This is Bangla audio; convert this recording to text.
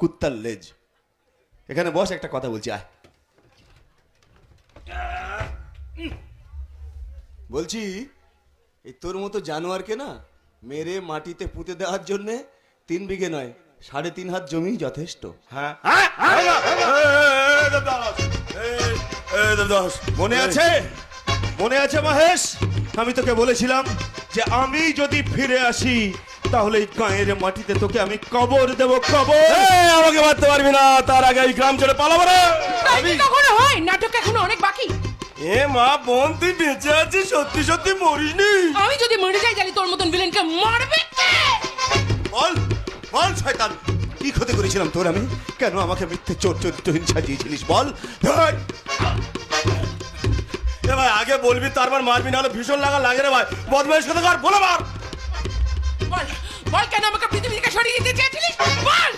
কুত্তার লেজ। এখানে বস, একটা কথা বলছি, আয়। বলছি এই তোর মতো জানোয়ারকে না মেরে মাটিতে পুঁতে দেওয়ার জন্য 3 বিঘে নয় 3.5 হাত জমি যথেষ্ট। হ্যাঁ, মনে আছে? মনে আছে মহেশ? আমি তোকে বলেছিলাম যে আমি যদি ফিরে আসি তাহলে এই গায়ের মাটিতে তোকে আমি কবর দেব, কবর। আমাকে মারতে পারবি না, তার আগে এই গ্রাম ছেড়ে পালাবো না। তাই কখনো হয়? নাটক এখনো অনেক বাকি। এ মা বোন, তুই বেঁচে আছিস? সত্যি সত্যি মরিসনি? আমি যদি মরে যাই তাহলে তোর মতন ভিলেনকে মারবে কে? বল বল শয়তান, কি ক্ষতি করেছিলাম তোর আমি? কেন আমাকে মিথ্যে চোর চরিত্রহীন সাজিয়েছিলিস বল? এ ভাই আগে বলবি, তারপর মারবি, না হলে ভীষণ লাগে রে ভাই। বদমাইশ কথা কর, বলে মার। বল বল, কেন আমাকে পৃথিবী থেকে সরিয়ে দিতে চেয়েছিলিস? বল।